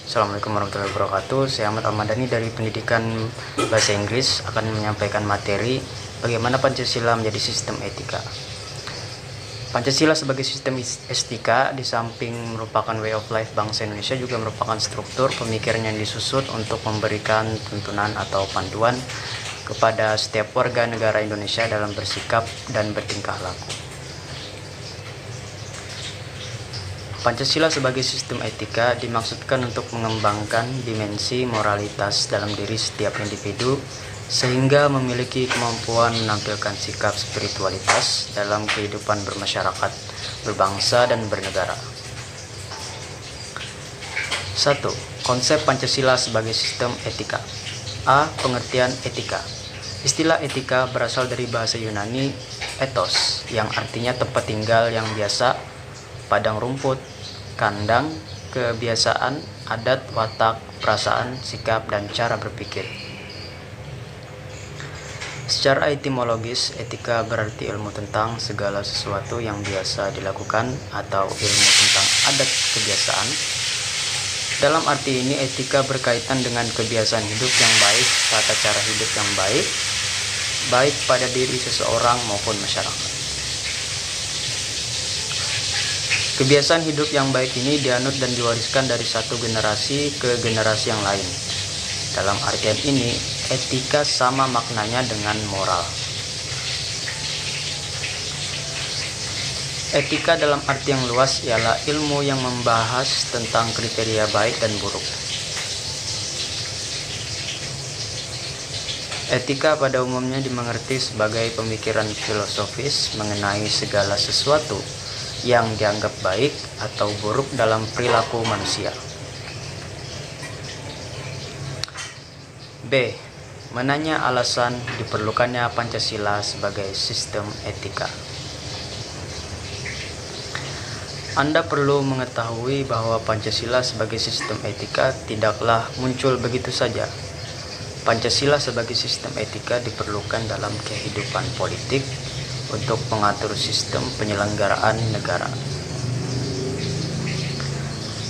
Assalamualaikum warahmatullahi wabarakatuh. Saya Ahmad Al-Madani dari Pendidikan Bahasa Inggris akan menyampaikan materi bagaimana Pancasila menjadi sistem etika. Pancasila sebagai sistem etika di samping merupakan way of life bangsa Indonesia juga merupakan struktur pemikiran yang disusun untuk memberikan tuntunan atau panduan kepada setiap warga negara Indonesia dalam bersikap dan bertingkah laku. Pancasila sebagai sistem etika dimaksudkan untuk mengembangkan dimensi moralitas dalam diri setiap individu sehingga memiliki kemampuan menampilkan sikap spiritualitas dalam kehidupan bermasyarakat, berbangsa, dan bernegara. 1. Konsep Pancasila sebagai sistem etika. A. Pengertian etika. Istilah etika berasal dari bahasa Yunani ethos yang artinya tempat tinggal yang biasa, padang rumput, kandang, kebiasaan, adat, watak, perasaan, sikap, dan cara berpikir. Secara etimologis, etika berarti ilmu tentang segala sesuatu yang biasa dilakukan atau ilmu tentang adat kebiasaan. Dalam arti ini, etika berkaitan dengan kebiasaan hidup yang baik, tata cara hidup yang baik pada diri seseorang maupun masyarakat. Kebiasaan hidup yang baik ini dianut dan diwariskan dari satu generasi ke generasi yang lain. Dalam artian ini, etika sama maknanya dengan moral. Etika dalam arti yang luas ialah ilmu yang membahas tentang kriteria baik dan buruk. Etika pada umumnya dimengerti sebagai pemikiran filosofis mengenai segala sesuatu yang dianggap baik atau buruk dalam perilaku manusia. B. Menanya alasan diperlukannya Pancasila sebagai sistem etika. Anda perlu mengetahui bahwa Pancasila sebagai sistem etika tidaklah muncul begitu saja. Pancasila sebagai sistem etika diperlukan dalam kehidupan politik untuk mengatur sistem penyelenggaraan negara.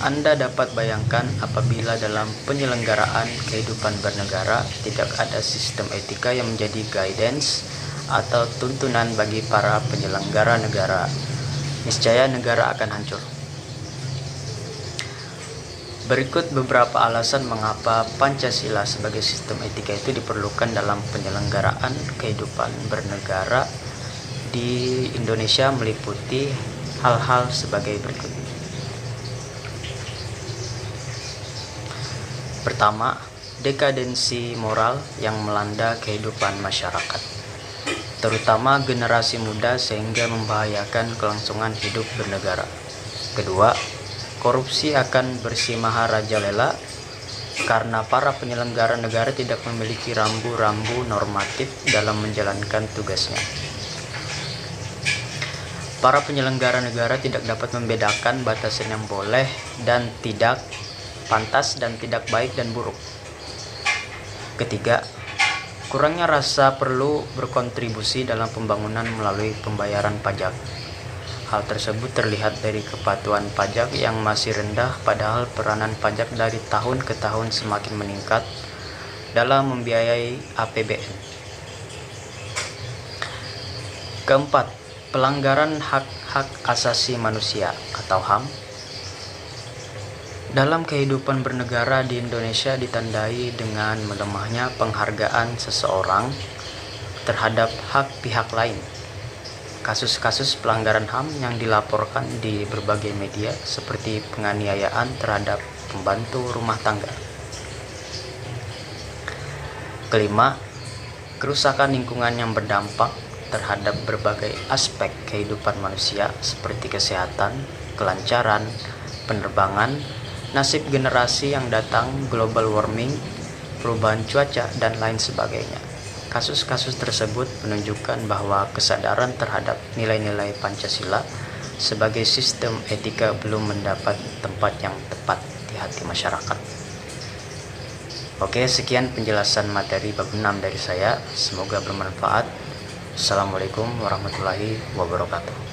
Anda dapat bayangkan apabila dalam penyelenggaraan kehidupan bernegara tidak ada sistem etika yang menjadi guidance atau tuntunan bagi para penyelenggara negara, niscaya negara akan hancur. Berikut beberapa alasan mengapa Pancasila sebagai sistem etika itu diperlukan dalam penyelenggaraan kehidupan bernegara di Indonesia, meliputi hal-hal sebagai berikut. Pertama, dekadensi moral yang melanda kehidupan masyarakat, terutama generasi muda sehingga membahayakan kelangsungan hidup bernegara. Kedua, korupsi akan bersimahara rajalela karena para penyelenggara negara tidak memiliki rambu-rambu normatif dalam menjalankan tugasnya. Para penyelenggara negara tidak dapat membedakan batasan yang boleh dan tidak, pantas dan tidak baik dan buruk. Ketiga, kurangnya rasa perlu berkontribusi dalam pembangunan melalui pembayaran pajak. Hal tersebut terlihat dari kepatuhan pajak yang masih rendah, padahal peranan pajak dari tahun ke tahun semakin meningkat dalam membiayai APBN. Keempat, pelanggaran hak-hak asasi manusia atau HAM dalam kehidupan bernegara di Indonesia ditandai dengan melemahnya penghargaan seseorang terhadap hak pihak lain. Kasus-kasus pelanggaran HAM yang dilaporkan di berbagai media seperti penganiayaan terhadap pembantu rumah tangga. Kelima, kerusakan lingkungan yang berdampak terhadap berbagai aspek kehidupan manusia seperti kesehatan, kelancaran, penerbangan, nasib generasi yang datang, global warming, perubahan cuaca, dan lain sebagainya. Kasus-kasus tersebut menunjukkan bahwa kesadaran terhadap nilai-nilai Pancasila sebagai sistem etika belum mendapat tempat yang tepat di hati masyarakat. Oke, sekian penjelasan materi bab 6 dari saya. Semoga bermanfaat. Assalamualaikum warahmatullahi wabarakatuh.